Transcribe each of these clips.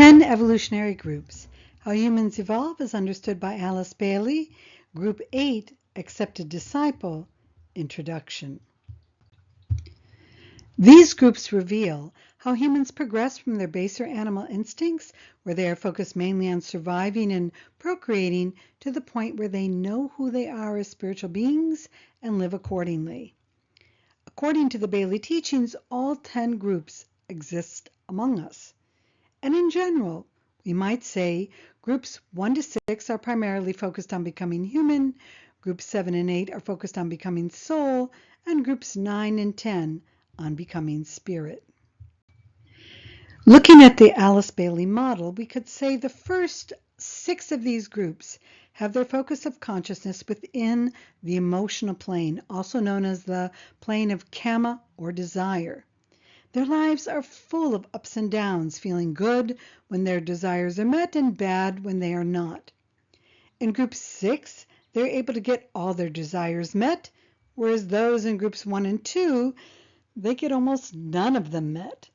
10 evolutionary groups. How humans evolve is understood by Alice Bailey. Group 8, Accepted Disciple, Introduction. These groups reveal how humans progress from their baser animal instincts, where they are focused mainly on surviving and procreating, to the point where they know who they are as spiritual beings and live accordingly. According to the Bailey teachings, all 10 groups exist among us. And in general, we might say groups 1 to 6 are primarily focused on becoming human, groups 7 and 8 are focused on becoming soul, and groups 9 and 10 on becoming spirit. Looking at the Alice Bailey model, we could say the first 6 of these groups have their focus of consciousness within the emotional plane, also known as the plane of karma or desire. Their lives are full of ups and downs, feeling good when their desires are met and bad when they are not. In group 6, they're able to get all their desires met, whereas those in groups 1 and 2, they get almost none of them met.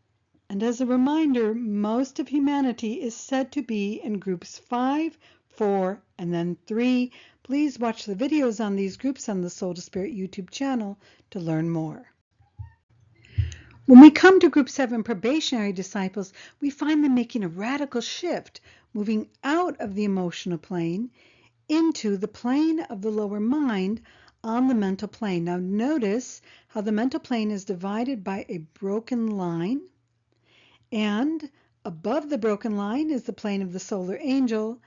And as a reminder, most of humanity is said to be in groups 5, 4, and then 3. Please watch the videos on these groups on the Soul to Spirit YouTube channel to learn more. When we come to Group 7 probationary disciples, we find them making a radical shift, moving out of the emotional plane into the plane of the lower mind on the mental plane. Now notice how the mental plane is divided by a broken line, and above the broken line is the plane of the solar angel,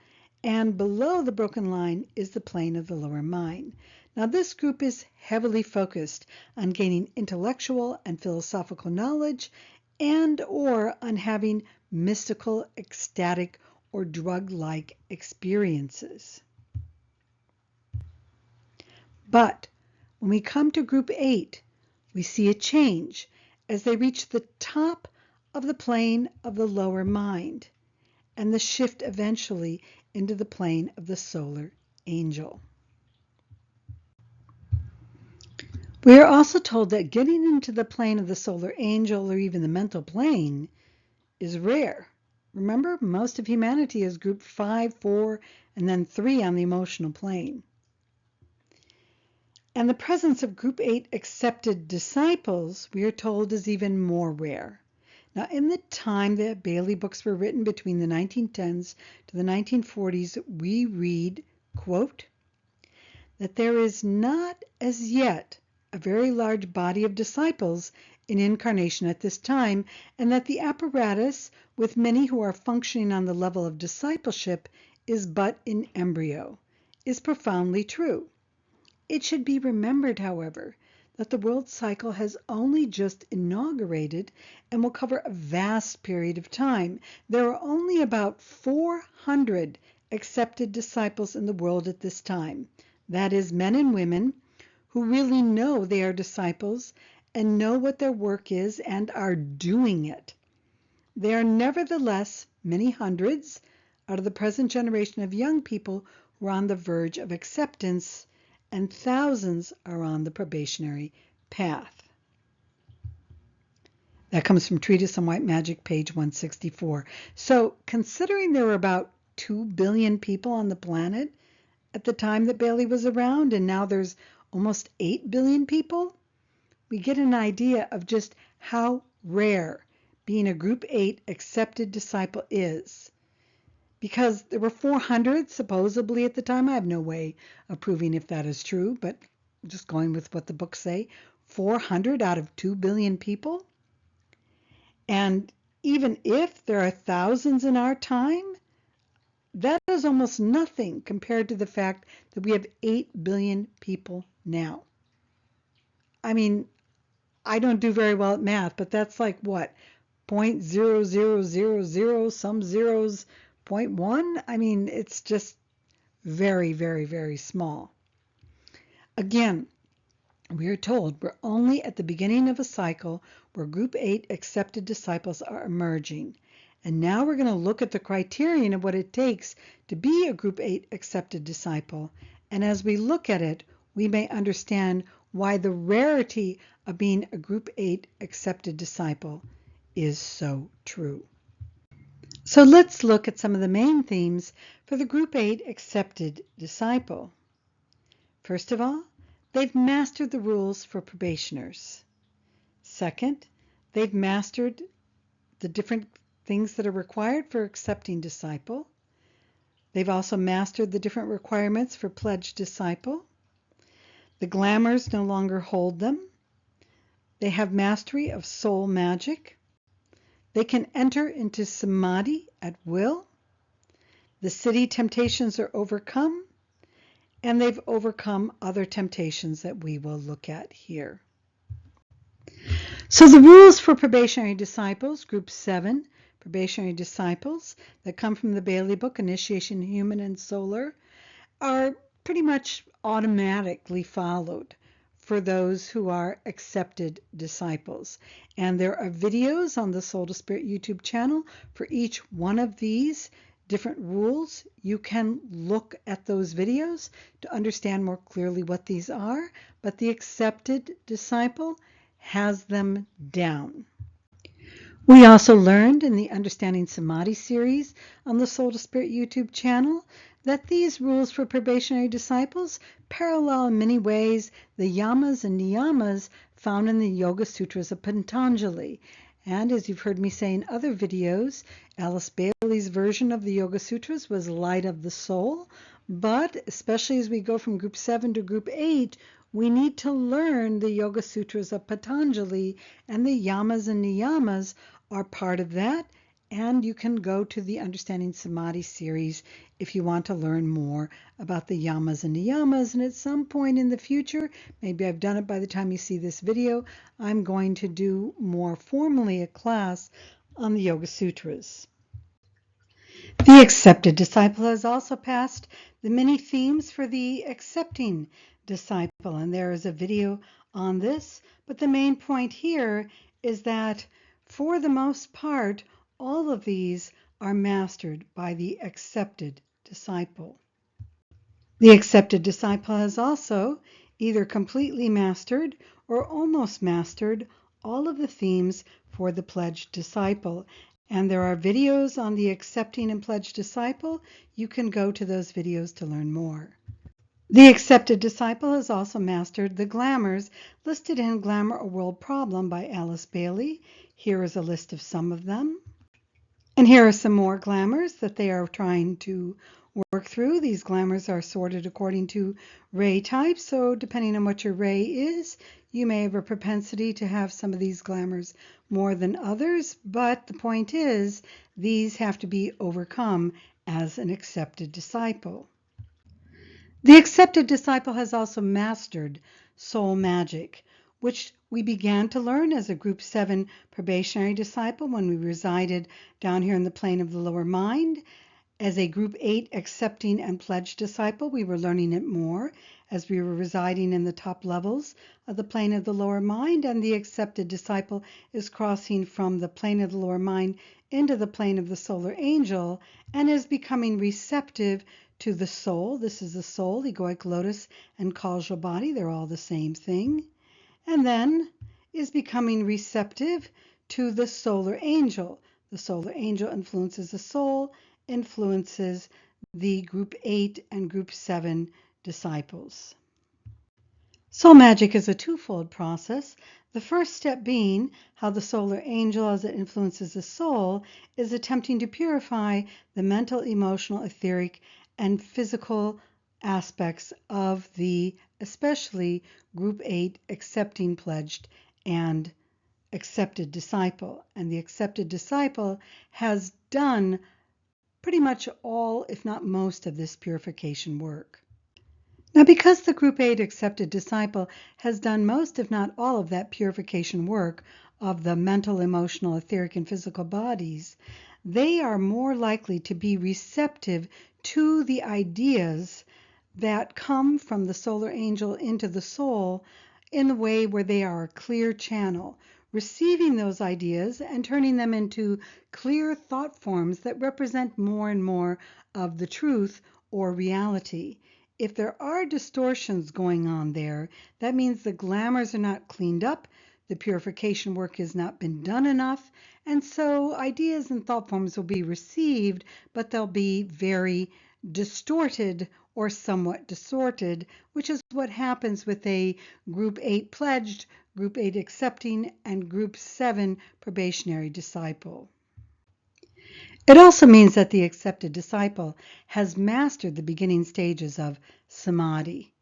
and below the broken line is the plane of the lower mind. Now this group is heavily focused on gaining intellectual and philosophical knowledge and or on having mystical, ecstatic, or drug-like experiences. But when we come to group 8, we see a change as they reach the top of the plane of the lower mind and the shift eventually into the plane of the solar angel. We are also told that getting into the plane of the solar angel or even the mental plane is rare. Remember, most of humanity is group 5, 4, and then 3 on the emotional plane. And the presence of group 8 accepted disciples, we are told, is even more rare. Now, in the time that Bailey books were written between the 1910s to the 1940s, we read, quote, that there is not as yet a very large body of disciples in incarnation at this time, and that the apparatus, with many who are functioning on the level of discipleship, is but in embryo, is profoundly true. It should be remembered, however, that the world cycle has only just inaugurated and will cover a vast period of time. There are only about 400 accepted disciples in the world at this time. That is, men and women who really know they are disciples and know what their work is and are doing it. There are nevertheless many hundreds out of the present generation of young people who are on the verge of acceptance, and thousands are on the probationary path. That comes from Treatise on White Magic, page 164. So, considering there were about 2 billion people on the planet at the time that Bailey was around, and now there's almost 8 billion people, we get an idea of just how rare being a Group 8 accepted disciple is. Because there were 400 supposedly at the time. I have no way of proving if that is true, but just going with what the books say, 400 out of 2 billion people. And even if there are thousands in our time, that is almost nothing compared to the fact that we have 8 billion people now. I mean, I don't do very well at math, but that's like what? 0.0000 some zeros 0.1? I mean, it's just very, very, very small. Again, we are told we're only at the beginning of a cycle where Group 8 accepted disciples are emerging. And now we're going to look at the criterion of what it takes to be a Group 8 accepted disciple. And as we look at it, we may understand why the rarity of being a Group 8 accepted disciple is so true. So let's look at some of the main themes for the Group 8 accepted disciple. First of all, they've mastered the rules for probationers. Second, they've mastered the different things that are required for accepting disciple. They've also mastered the different requirements for pledged disciple. The glamours no longer hold them. They have mastery of soul magic. They can enter into samadhi at will. The city temptations are overcome, and they've overcome other temptations that we will look at here. So the rules for probationary disciples, Group 7, probationary disciples that come from the Bailey book, Initiation Human and Solar, are pretty much automatically followed for those who are accepted disciples. And there are videos on the Soul to Spirit YouTube channel for each one of these different rules. You can look at those videos to understand more clearly what these are, but the accepted disciple has them down. We also learned in the Understanding Samadhi series on the Soul to Spirit YouTube channel that these rules for probationary disciples parallel in many ways the yamas and niyamas found in the Yoga Sutras of Patanjali. And as you've heard me say in other videos, Alice Bailey's version of the Yoga Sutras was Light of the Soul, but especially as we go from Group 7 to Group 8, we need to learn the Yoga Sutras of Patanjali, and the yamas and niyamas are part of that. And you can go to the Understanding Samadhi series if you want to learn more about the yamas and niyamas. And at some point in the future, maybe I've done it by the time you see this video, I'm going to do more formally a class on the Yoga Sutras. The accepted disciple has also passed the many themes for the accepting disciple, and there is a video on this, but the main point here is that for the most part, all of these are mastered by the accepted disciple. The accepted disciple has also either completely mastered or almost mastered all of the themes for the pledged disciple. And there are videos on the accepting and pledged disciple. You can go to those videos to learn more. The accepted disciple has also mastered the glamours listed in Glamour a World Problem by Alice Bailey. Here is a list of some of them. And here are some more glamours that they are trying to work through. These glamours are sorted according to ray type, so depending on what your ray is, you may have a propensity to have some of these glamours more than others, but the point is these have to be overcome as an accepted disciple. The accepted disciple has also mastered soul magic, which we began to learn as a Group 7 probationary disciple when we resided down here in the plane of the lower mind. As a Group 8 accepting and pledged disciple, we were learning it more as we were residing in the top levels of the plane of the lower mind, and the accepted disciple is crossing from the plane of the lower mind into the plane of the solar angel and is becoming receptive to the soul. This is the soul, egoic lotus, and causal body. They're all the same thing. And then is becoming receptive to the solar angel. The solar angel influences the soul, influences the Group 8 and Group 7 disciples. Soul magic is a twofold process. The first step being how the solar angel, as it influences the soul, is attempting to purify the mental, emotional, etheric, and physical aspects of the especially Group 8 accepting, pledged, and accepted disciple. And the accepted disciple has done pretty much all, if not most, of this purification work. Now, because the Group 8 accepted disciple has done most, if not all, of that purification work of the mental, emotional, etheric, and physical bodies, they are more likely to be receptive to the ideas that come from the solar angel into the soul in the way where they are a clear channel, receiving those ideas and turning them into clear thought forms that represent more and more of the truth or reality. If there are distortions going on there, that means the glamours are not cleaned up the purification work has not been done enough, and so ideas and thought forms will be received, but they'll be very distorted or somewhat distorted, which is what happens with a Group 8 pledged, Group 8 accepting, and Group 7 probationary disciple. It also means that the accepted disciple has mastered the beginning stages of samadhi.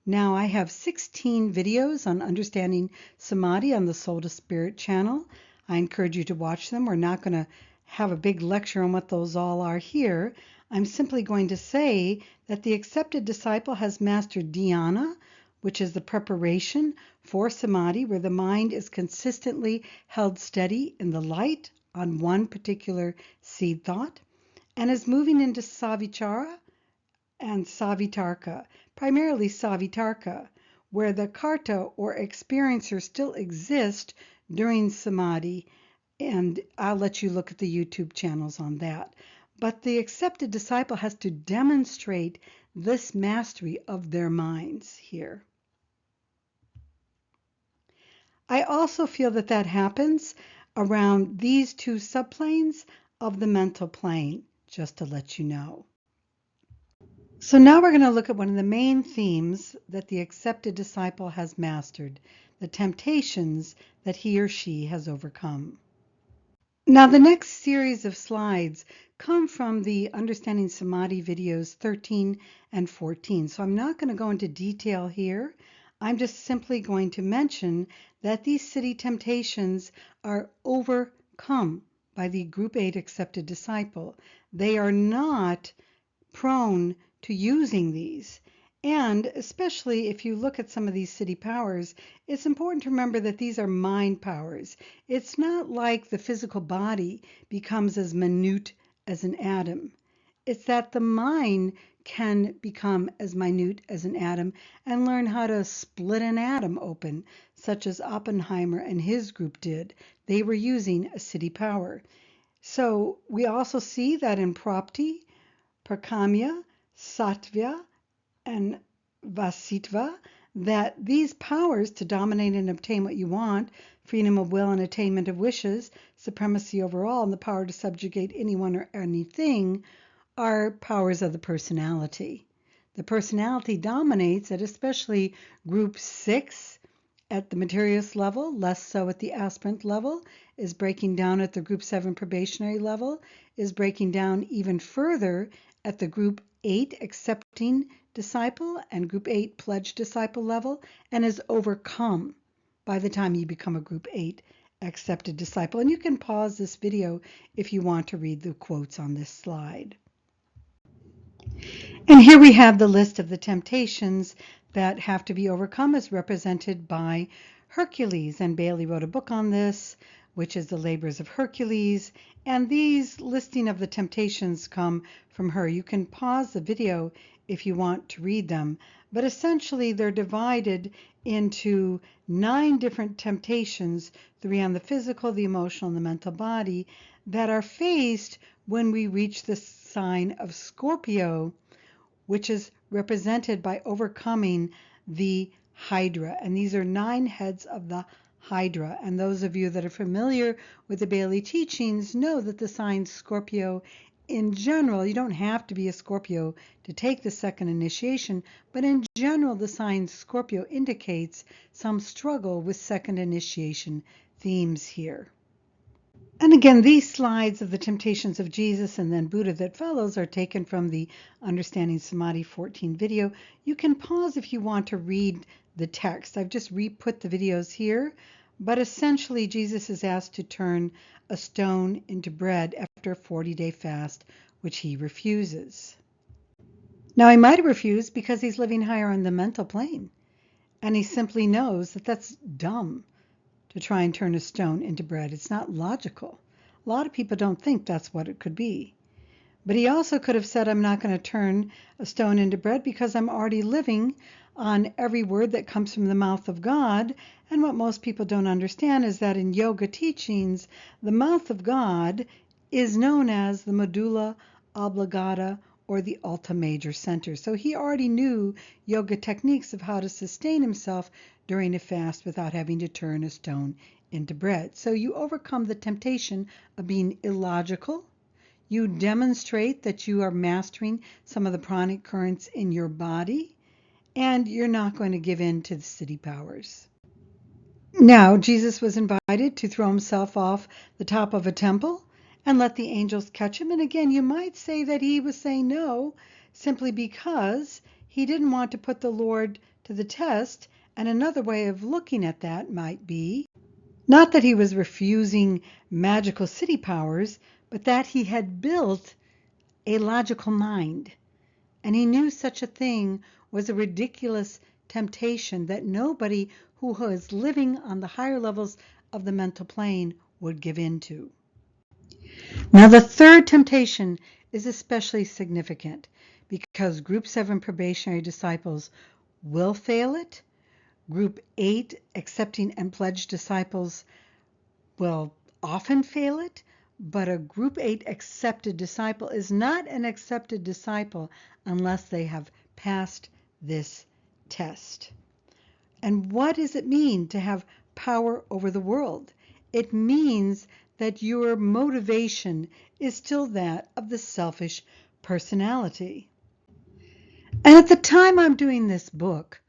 Now, I have 16 videos on understanding samadhi on the Soul to Spirit channel. I encourage you to watch them. We're not going to have a big lecture on what those all are here. I'm simply going to say that the accepted disciple has mastered dhyana, which is the preparation for samadhi, where the mind is consistently held steady in the light on one particular seed thought, and is moving into savichara and savitarka, primarily savitarka, where the karta or experiencer still exists during samadhi, and I'll let you look at the YouTube channels on that. But the accepted disciple has to demonstrate this mastery of their minds here. I also feel that that happens around these two subplanes of the mental plane, just to let you know. So now we're going to look at one of the main themes that the accepted disciple has mastered, the temptations that he or she has overcome. Now the next series of slides come from the Understanding Samadhi videos 13 and 14. So I'm not going to go into detail here. I'm just simply going to mention that these city temptations are overcome by the Group 8 accepted disciple. They are not prone to using these. And especially if you look at some of these city powers, it's important to remember that these are mind powers. It's not like the physical body becomes as minute as an atom. It's that the mind can become as minute as an atom and learn how to split an atom open, such as Oppenheimer and his group did. They were using a city power. So we also see that in Prapti, Prakamya, Sattva, and Vasitva, that these powers to dominate and obtain what you want, freedom of will and attainment of wishes, supremacy over all, and the power to subjugate anyone or anything, are powers of the personality. The personality dominates at especially Group 6 at the materialist level, less so at the aspirant level, is breaking down at the Group 7 probationary level, is breaking down even further at the Group 8 accepting disciple and Group 8 pledged disciple level, and is overcome by the time you become a Group 8 accepted disciple. And you can pause this video if you want to read the quotes on this slide. And here we have the list of the temptations that have to be overcome as represented by Hercules. And Bailey wrote a book on this, which is The Labors of Hercules. And these listing of the temptations come from her. You can pause the video if you want to read them. But essentially, they're divided into 9 different temptations, 3 on the physical, the emotional, and the mental body, that are faced when we reach the sign of Scorpio, which is represented by overcoming the Hydra. And these are 9 heads of the Hydra. And those of you that are familiar with the Bailey teachings know that the sign Scorpio, in general, you don't have to be a Scorpio to take the second initiation, but in general, the sign Scorpio indicates some struggle with second initiation themes here. And again, these slides of the temptations of Jesus and then Buddha that follows are taken from the Understanding Samadhi 14 video. You can pause if you want to read the text. I've just re-put the videos here, but essentially Jesus is asked to turn a stone into bread after a 40-day fast, which he refuses. Now, he might have refused because he's living higher on the mental plane, and he simply knows that that's dumb to try and turn a stone into bread. It's not logical. A lot of people don't think that's what it could be. But he also could have said, I'm not going to turn a stone into bread because I'm already living on every word that comes from the mouth of God. And what most people don't understand is that in yoga teachings, the mouth of God is known as the medulla oblongata, or the Alta Major Center. So he already knew yoga techniques of how to sustain himself during a fast without having to turn a stone into bread. So you overcome the temptation of being illogical. You demonstrate that you are mastering some of the pranic currents in your body, and you're not going to give in to the city powers. Now, Jesus was invited to throw himself off the top of a temple and let the angels catch him. And again, you might say that he was saying no simply because he didn't want to put the Lord to the test. And another way of looking at that might be not that he was refusing magical city powers, but that he had built a logical mind. And he knew such a thing was a ridiculous temptation that nobody who was living on the higher levels of the mental plane would give in to. Now, the third temptation is especially significant because Group 7 probationary disciples will fail it. Group 8 accepting and pledged disciples will often fail it. But a Group 8 accepted disciple is not an accepted disciple unless they have passed this test. And what does it mean to have power over the world? It means that your motivation is still that of the selfish personality. And at the time I'm doing this book,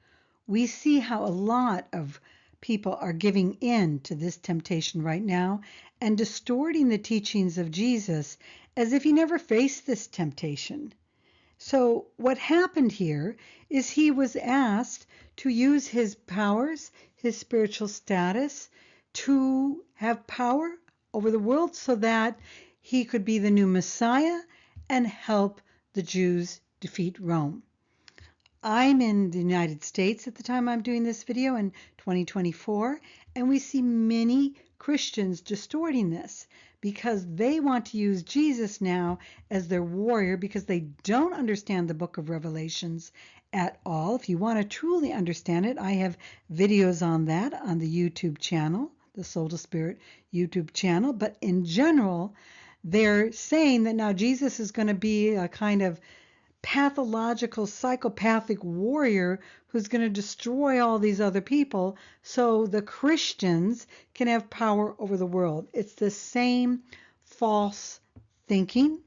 we see how a lot of people are giving in to this temptation right now and distorting the teachings of Jesus as if he never faced this temptation. So what happened here is he was asked to use his powers, his spiritual status, to have power over the world so that he could be the new Messiah and help the Jews defeat Rome. I'm in the United States at the time I'm doing this video in 2024, and we see many Christians distorting this because they want to use Jesus now as their warrior because they don't understand the book of Revelations at all. If you want to truly understand it, I have videos on that on the YouTube channel, the Soul to Spirit YouTube channel. But in general, they're saying that now Jesus is going to be a kind of pathological, psychopathic warrior who's going to destroy all these other people so the Christians can have power over the world. It's the same false thinking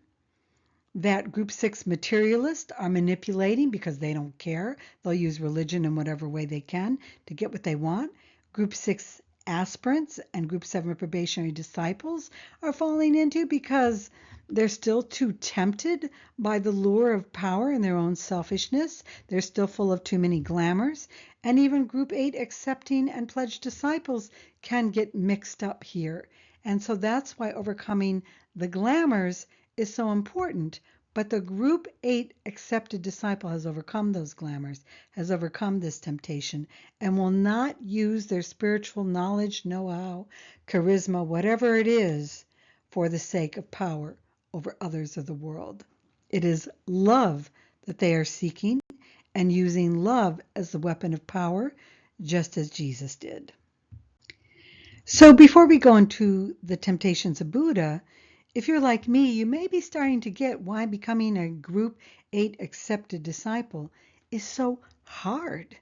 that Group 6 materialists are manipulating because they don't care. They'll use religion in whatever way they can to get what they want. Group 6 aspirants and Group 7 probationary disciples are falling into because they're still too tempted by the lure of power and their own selfishness. They're still full of too many glamours. And even Group 8 accepting and pledged disciples can get mixed up here. And so that's why overcoming the glamours is so important. But the Group 8 accepted disciple has overcome those glamours, has overcome this temptation, and will not use their spiritual knowledge, know-how, charisma, whatever it is, for the sake of power over others of the world. It is love that they are seeking and using love as the weapon of power, just as Jesus did. So before we go into the temptations of Buddha, if you're like me, you may be starting to get why becoming a Group 8 accepted disciple is so hard.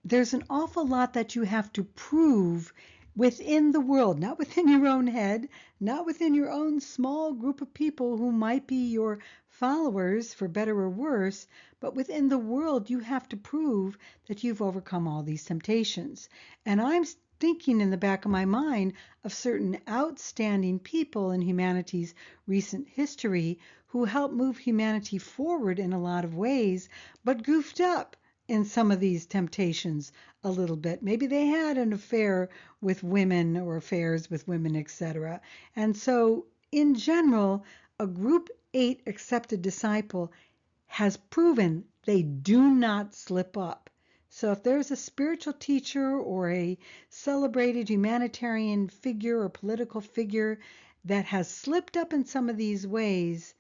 There's an awful lot that you have to prove within the world, not within your own head, not within your own small group of people who might be your followers, for better or worse, but within the world you have to prove that you've overcome all these temptations. And I'm thinking in the back of my mind of certain outstanding people in humanity's recent history who helped move humanity forward in a lot of ways, but goofed up in some of these temptations a little bit. Maybe they had an affair with women or affairs with women, etc. And so, in general, a Group 8 accepted disciple has proven they do not slip up. So if there's a spiritual teacher or a celebrated humanitarian figure or political figure that has slipped up in some of these ways,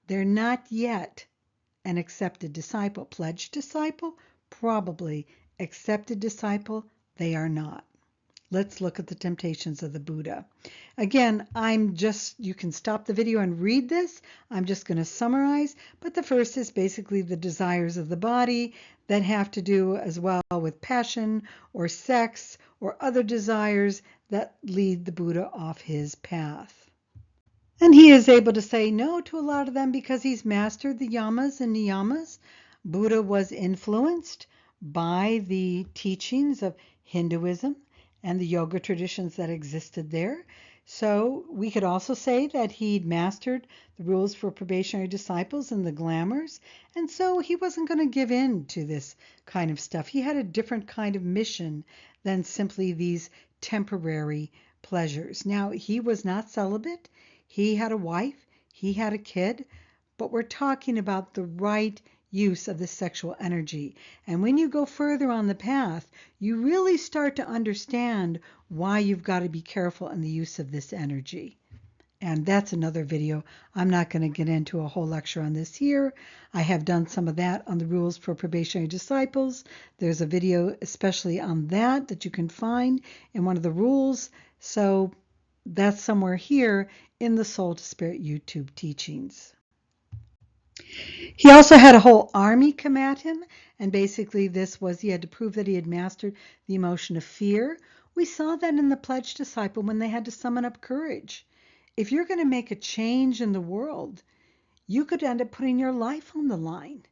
they're not yet an accepted disciple. Pledged disciple? Probably. Accepted disciple? They are not. let's look at the temptations of the Buddha. Again, you can stop the video and read this. I'm just going to summarize, but the first is basically the desires of the body that have to do as well with passion or sex or other desires that lead the Buddha off his path. And he is able to say no to a lot of them because he's mastered the yamas and niyamas. Buddha was influenced by the teachings of Hinduism and the yoga traditions that existed there. So we could also say that he'd mastered the rules for probationary disciples and the glamours, and so he wasn't going to give in to this kind of stuff. He had a different kind of mission than simply these temporary pleasures. Now, he was not celibate. He had a wife, he had a kid, but we're talking about the right use of the sexual energy. And when you go further on the path, you really start to understand why you've got to be careful in the use of this energy. And that's another video. I'm not going to get into a whole lecture on this here. I have done some of that on the rules for probationary disciples. There's a video especially on that you can find in one of the rules. So that's somewhere here in the Soul to Spirit YouTube teachings. He also had a whole army come at him, and basically this was he had to prove that he had mastered the emotion of fear. We saw that in the Pledged Disciple when they had to summon up courage. If you're going to make a change in the world, you could end up putting your life on the line.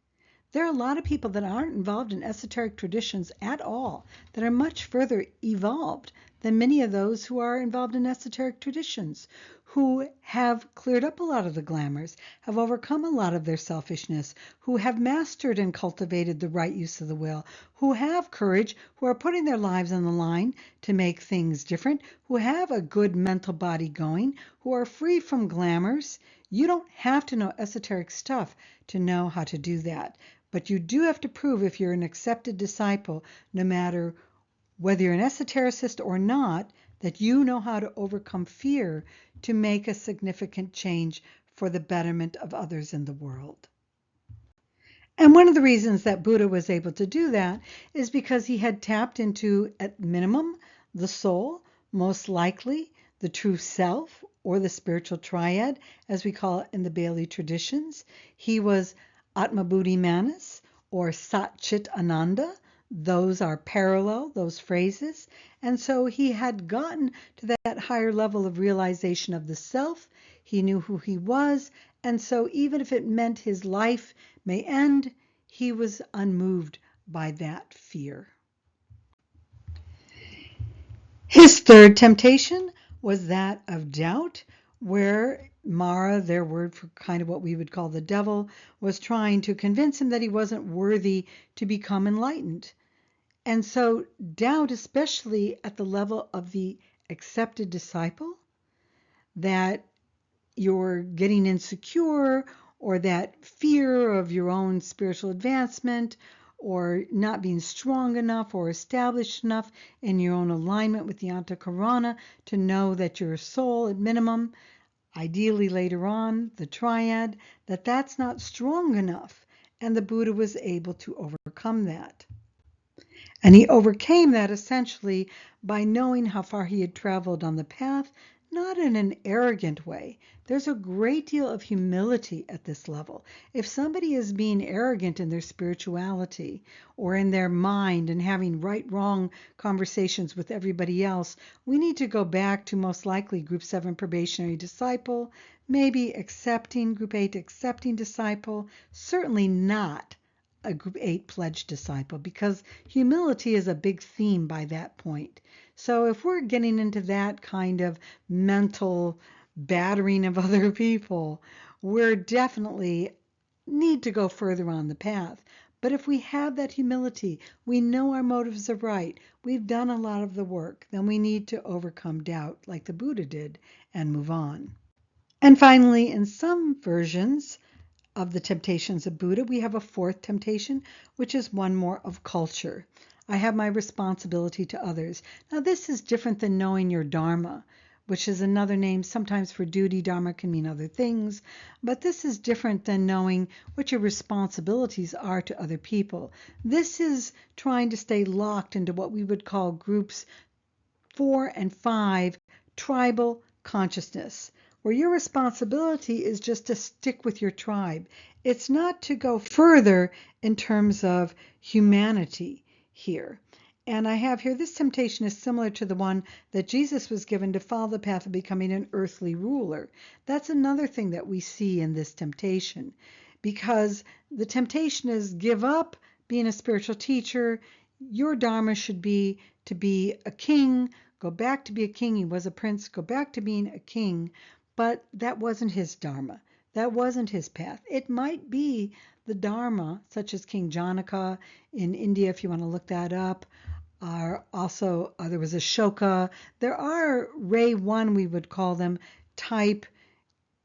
There are a lot of people that aren't involved in esoteric traditions at all, that are much further evolved than many of those who are involved in esoteric traditions, who have cleared up a lot of the glamours, have overcome a lot of their selfishness, who have mastered and cultivated the right use of the will, who have courage, who are putting their lives on the line to make things different, who have a good mental body going, who are free from glamours. You don't have to know esoteric stuff to know how to do that. But you do have to prove if you're an accepted disciple, no matter whether you're an esotericist or not, that you know how to overcome fear to make a significant change for the betterment of others in the world. And one of the reasons that Buddha was able to do that is because he had tapped into, at minimum, the soul, most likely the true self, or the spiritual triad, as we call it in the Bailey traditions. He was Atma Buddhi Manas, or Sat Chit Ananda. Those are parallel, those phrases. And so he had gotten to that higher level of realization of the self. He knew who he was. And so even if it meant his life may end, he was unmoved by that fear. His third temptation was that of doubt, where Mara, their word for kind of what we would call the devil, was trying to convince him that he wasn't worthy to become enlightened. And so doubt, especially at the level of the accepted disciple, that you're getting insecure, or that fear of your own spiritual advancement, or not being strong enough or established enough in your own alignment with the Antakarana to know that you're a soul at minimum, ideally later on, the triad, that's not strong enough. And the Buddha was able to overcome that. And he overcame that essentially by knowing how far he had traveled on the path, not in an arrogant way. There's a great deal of humility at this level. If somebody is being arrogant in their spirituality or in their mind and having right-wrong conversations with everybody else, we need to go back to most likely Group 7 probationary disciple, maybe accepting Group 8 accepting disciple, certainly not a Group 8 pledged disciple, because humility is a big theme by that point. So if we're getting into that kind of mental battering of other people, we're definitely need to go further on the path. But if we have that humility, we know our motives are right, we've done a lot of the work, then we need to overcome doubt like the Buddha did and move on. And finally, in some versions of the temptations of Buddha, we have a fourth temptation, which is one more of culture. I have my responsibility to others. Now, this is different than knowing your Dharma, which is another name sometimes for duty. Dharma can mean other things, but this is different than knowing what your responsibilities are to other people. This is trying to stay locked into what we would call groups 4 and 5, tribal consciousness, where your responsibility is just to stick with your tribe. It's not to go further in terms of humanity here. And I have here, this temptation is similar to the one that Jesus was given to follow the path of becoming an earthly ruler. That's another thing that we see in this temptation, because the temptation is give up being a spiritual teacher. Your dharma should be to be a king, go back to be a king. He was a prince, go back to being a king. But that wasn't his dharma. That wasn't his path. It might be the dharma, such as King Janaka in India, if you want to look that up. Also, there was Ashoka. There are Ray 1, we would call them, type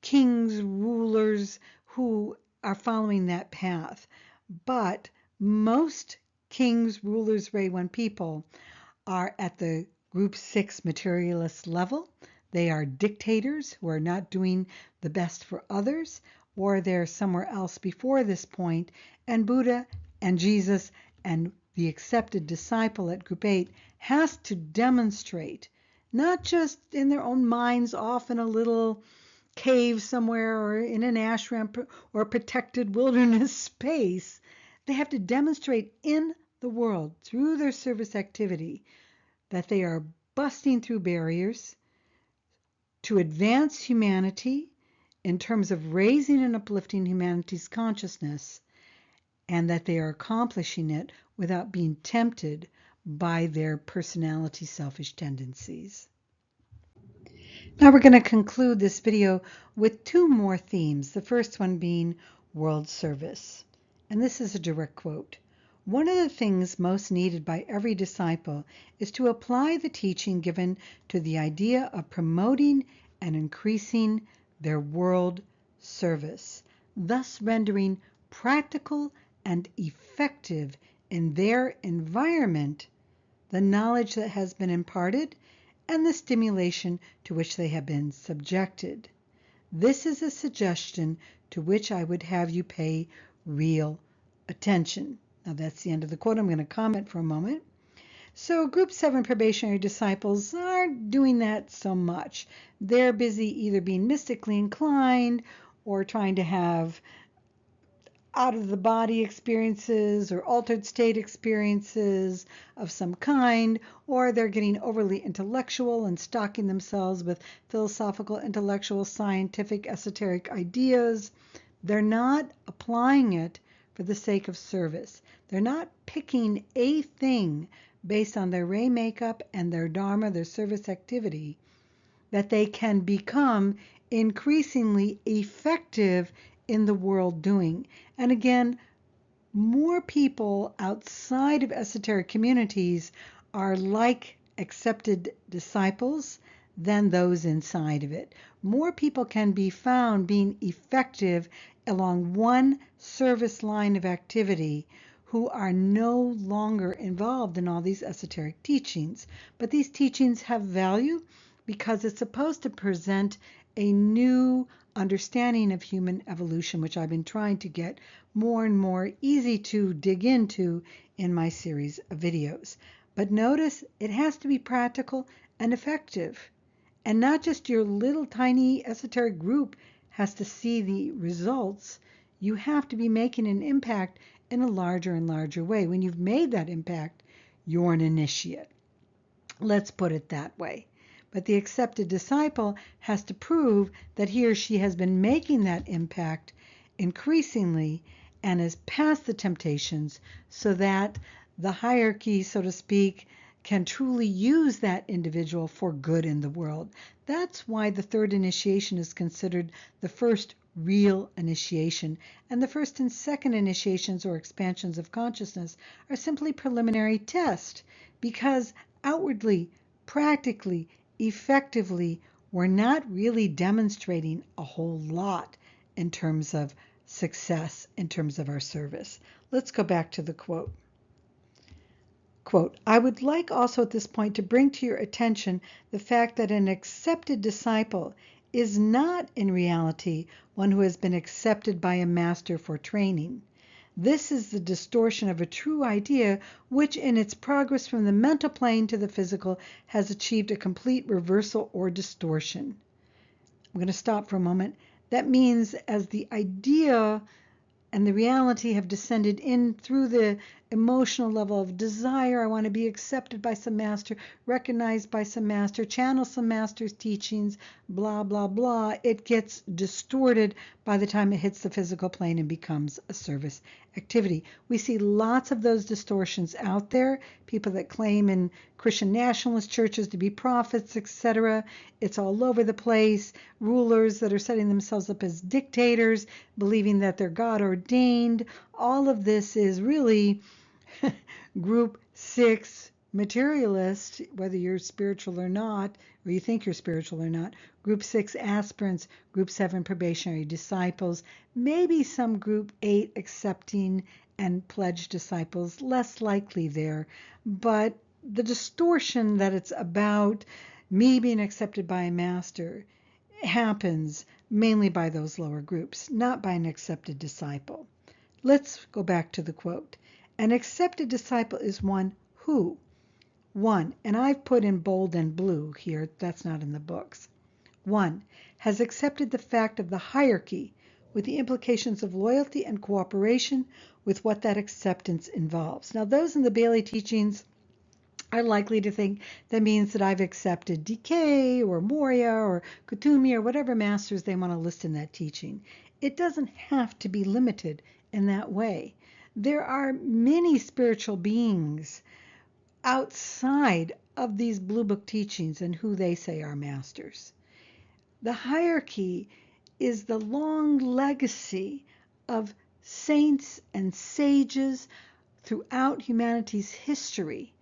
kings, rulers who are following that path. But most kings, rulers, Ray 1 people are at the group 6 materialist level. They are dictators who are not doing the best for others, or they're somewhere else before this point. And Buddha and Jesus and the accepted disciple at group 8 has to demonstrate, not just in their own minds off in a little cave somewhere or in an ashram or a protected wilderness space. They have to demonstrate in the world through their service activity that they are busting through barriers to advance humanity in terms of raising and uplifting humanity's consciousness, and that they are accomplishing it without being tempted by their personality selfish tendencies. Now we're going to conclude this video with 2 more themes, the first one being world service. And this is a direct quote. One of the things most needed by every disciple is to apply the teaching given to the idea of promoting and increasing their world service, thus rendering practical and effective in their environment the knowledge that has been imparted and the stimulation to which they have been subjected. This is a suggestion to which I would have you pay real attention. Now that's the end of the quote. I'm going to comment for a moment. So group 7 probationary disciples aren't doing that so much. They're busy either being mystically inclined or trying to have out-of-the-body experiences or altered state experiences of some kind, or they're getting overly intellectual and stocking themselves with philosophical, intellectual, scientific, esoteric ideas. They're not applying it for the sake of service. They're not picking a thing based on their ray makeup and their dharma, their service activity, that they can become increasingly effective in the world doing. And again, more people outside of esoteric communities are like accepted disciples than those inside of it. More people can be found being effective along one service line of activity who are no longer involved in all these esoteric teachings. But these teachings have value because it's supposed to present a new understanding of human evolution, which I've been trying to get more and more easy to dig into in my series of videos. But notice it has to be practical and effective. And not just your little tiny esoteric group has to see the results. You have to be making an impact in a larger and larger way. When you've made that impact, you're an initiate. Let's put it that way. But the accepted disciple has to prove that he or she has been making that impact increasingly and is past the temptations so that the hierarchy, so to speak, can truly use that individual for good in the world. That's why the third initiation is considered the first real initiation, and the first and second initiations or expansions of consciousness are simply preliminary tests, because outwardly, practically, effectively, we're not really demonstrating a whole lot in terms of success, in terms of our service. Let's go back to the quote. Quote, I would like also at this point to bring to your attention the fact that an accepted disciple is not in reality one who has been accepted by a master for training. This is the distortion of a true idea, which in its progress from the mental plane to the physical has achieved a complete reversal or distortion. I'm going to stop for a moment. That means as the idea and the reality have descended in through the emotional level of desire. I want to be accepted by some master, recognized by some master, channel some master's teachings, blah, blah, blah. It gets distorted by the time it hits the physical plane and becomes a service activity. We see lots of those distortions out there, people that claim in Christian nationalist churches to be prophets, etc. It's all over the place. Rulers that are setting themselves up as dictators, believing that they're God ordained. All of this is really group 6 materialist, whether you're spiritual or not, or you think you're spiritual or not, group 6 aspirants, group 7 probationary disciples, maybe some group 8 accepting and pledged disciples, less likely there, but the distortion that it's about me being accepted by a master happens mainly by those lower groups, not by an accepted disciple. Let's go back to the quote. An accepted disciple is one who, one, and I've put in bold and blue here, that's not in the books. One, has accepted the fact of the hierarchy with the implications of loyalty and cooperation with what that acceptance involves. Now, those in the Bailey teachings are likely to think that means that I've accepted DK or Moria or Kutumi or whatever masters they want to list in that teaching. It doesn't have to be limited in that way. There are many spiritual beings outside of these Blue Book teachings and who they say are masters. The hierarchy is the long legacy of saints and sages throughout humanity's history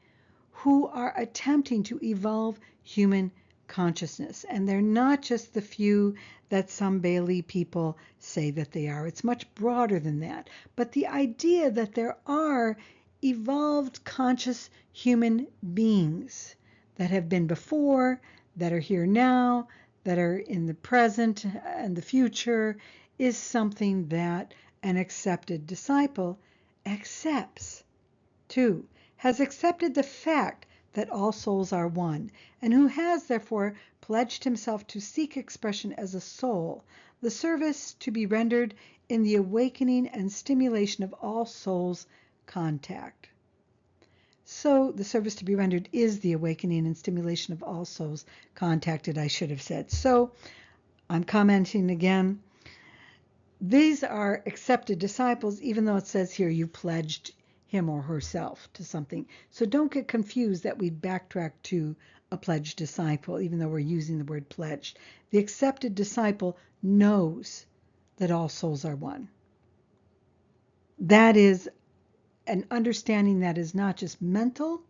who are attempting to evolve human consciousness. And they're not just the few that some Bailey people say that they are. It's much broader than that. But the idea that there are evolved conscious human beings that have been before, that are here now, that are in the present and the future is something that an accepted disciple accepts. 2. Has accepted the fact that all souls are one, and who has therefore pledged himself to seek expression as a soul, the service to be rendered in the awakening and stimulation of all souls contact. So the service to be rendered is the awakening and stimulation of all souls contacted, I should have said. So I'm commenting again. These are accepted disciples, even though it says here you pledged him or herself to something. So don't get confused that we backtrack to a pledged disciple, even though we're using the word pledged. The accepted disciple knows that all souls are one. That is an understanding that is not just mental,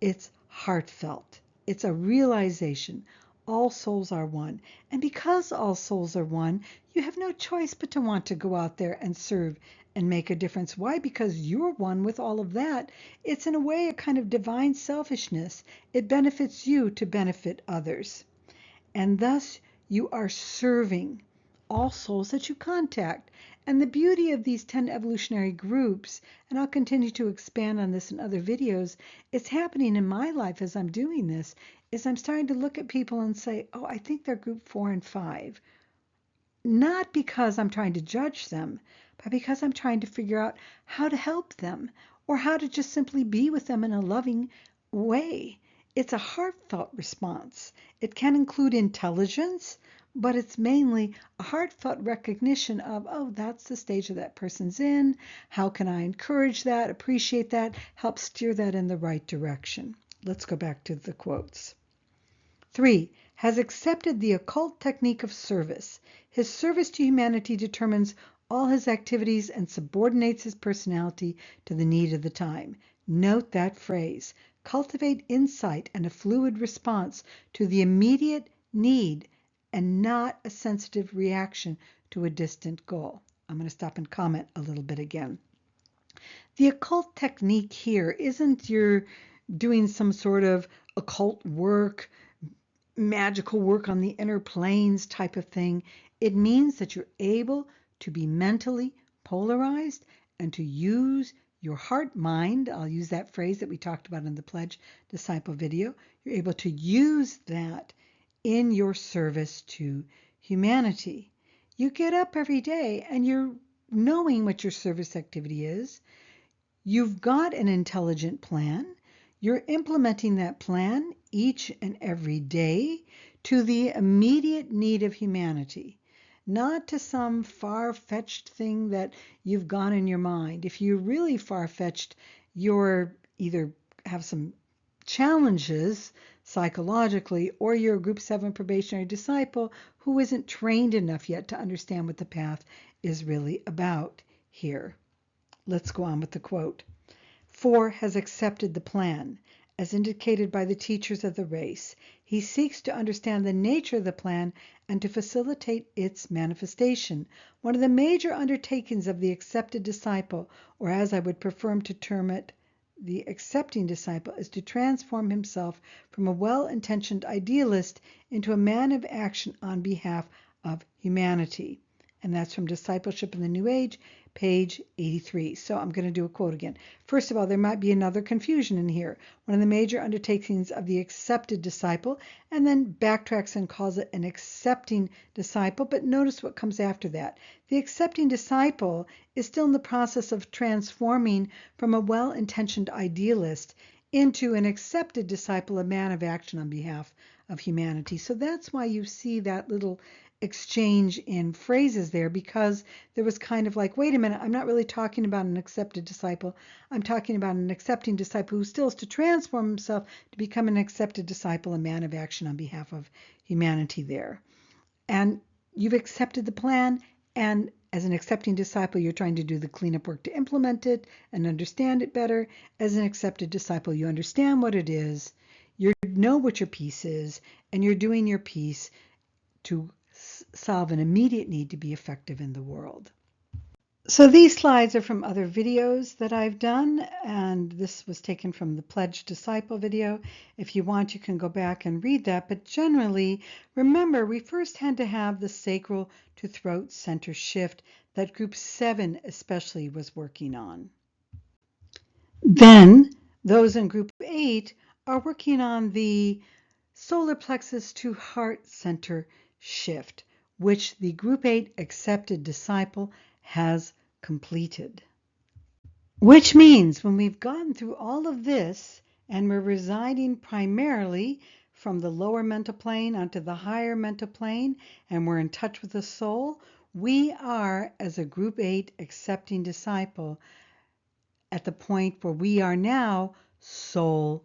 it's heartfelt. It's a realization. All souls are one. And because all souls are one, you have no choice but to want to go out there and serve and make a difference. Why? Because you're one with all of that. It's in a way a kind of divine selfishness. It benefits you to benefit others. And thus you are serving all souls that you contact. And the beauty of these 10 evolutionary groups, and I'll continue to expand on this in other videos, it's happening in my life as I'm doing this, is I'm starting to look at people and say, oh, I think they're group 4 and 5. Not because I'm trying to judge them, but because I'm trying to figure out how to help them or how to just simply be with them in a loving way. It's a heartfelt response. It can include intelligence, but it's mainly a heartfelt recognition of, oh, that's the stage that that person's in. How can I encourage that, appreciate that, help steer that in the right direction? Let's go back to the quotes. 3. Has accepted the occult technique of service. His service to humanity determines all his activities and subordinates his personality to the need of the time. Note that phrase. Cultivate insight and a fluid response to the immediate need and not a sensitive reaction to a distant goal. I'm going to stop and comment a little bit again. The occult technique here isn't you're doing some sort of occult work, magical work on the inner planes type of thing. It means that you're able to be mentally polarized and to use your heart mind. I'll use that phrase that we talked about in the Pledge Disciple video. You're able to use that in your service to humanity. You get up every day and you're knowing what your service activity is. You've got an intelligent plan. You're implementing that plan each and every day to the immediate need of humanity, not to some far-fetched thing that you've got in your mind. If you're really far-fetched, you're either have some challenges psychologically, or you're a Group 7 probationary disciple who isn't trained enough yet to understand what the path is really about here. Let's go on with the quote. 4 has accepted the plan, as indicated by the teachers of the race. He seeks to understand the nature of the plan and to facilitate its manifestation. One of the major undertakings of the accepted disciple, or as I would prefer to term it, the accepting disciple, is to transform himself from a well-intentioned idealist into a man of action on behalf of humanity. And that's from Discipleship in the New Age, page 83. So I'm going to do a quote again. First of all, there might be another confusion in here. One of the major undertakings of the accepted disciple, and then backtracks and calls it an accepting disciple. But notice what comes after that. The accepting disciple is still in the process of transforming from a well-intentioned idealist into an accepted disciple, a man of action on behalf of humanity. So that's why you see that little exchange in phrases there, because there was kind of like, wait a minute, I'm not really talking about an accepted disciple. I'm talking about an accepting disciple who still is to transform himself to become an accepted disciple, a man of action on behalf of humanity there. And you've accepted the plan, and as an accepting disciple, you're trying to do the cleanup work to implement it and understand it better. As an accepted disciple, you understand what it is, you know what your piece is, and you're doing your piece to solve an immediate need to be effective in the world. So these slides are from other videos that I've done, and this was taken from the Pledge Disciple video. If you want, you can go back and read that, but generally, remember, we first had to have the sacral to throat center shift that Group 7 especially was working on. Then, those in Group 8 are working on the solar plexus to heart center shift, which the Group 8 accepted disciple has completed. Which means when we've gotten through all of this and we're residing primarily from the lower mental plane onto the higher mental plane, and we're in touch with the soul, we are, as a Group 8 accepting disciple, at the point where we are now soul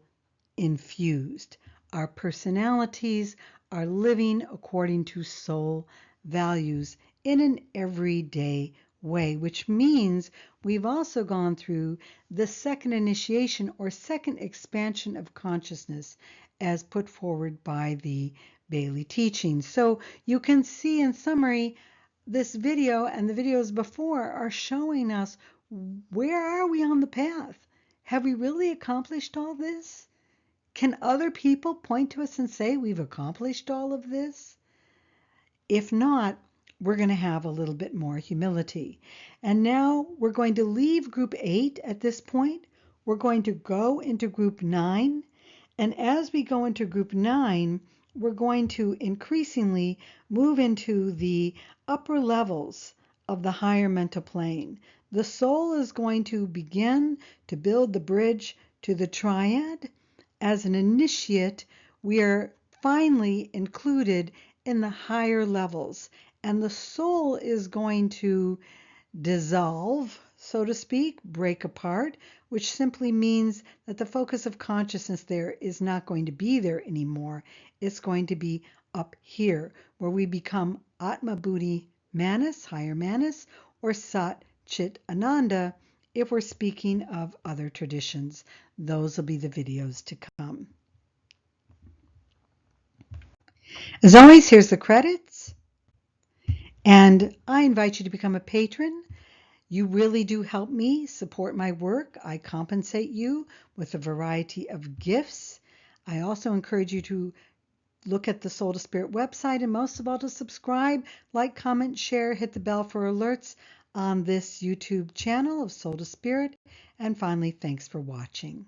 infused. Our personalities are living according to soul values in an everyday way, which means we've also gone through the second initiation or second expansion of consciousness as put forward by the Bailey teachings. So you can see in summary, this video and the videos before are showing us where are we on the path? Have we really accomplished all this? Can other people point to us and say we've accomplished all of this? If not, we're going to have a little bit more humility. And now we're going to leave Group 8 at this point. We're going to go into Group 9. And as we go into Group 9, we're going to increasingly move into the upper levels of the higher mental plane. The soul is going to begin to build the bridge to the triad. As an initiate, we are finally included in the higher levels, and the soul is going to dissolve, so to speak, break apart, which simply means that the focus of consciousness there is not going to be there anymore. It's going to be up here, where we become Atma Buddhi Manas, higher Manas, or Sat Chit Ananda, if we're speaking of other traditions. Those will be the videos to come. As always, here's the credits. And I invite you to become a patron. You really do help me support my work. I compensate you with a variety of gifts. I also encourage you to look at the Soul to Spirit website, and most of all to subscribe, like, comment, share, hit the bell for alerts. on this YouTube channel of Soul to Spirit. And finally, thanks for watching.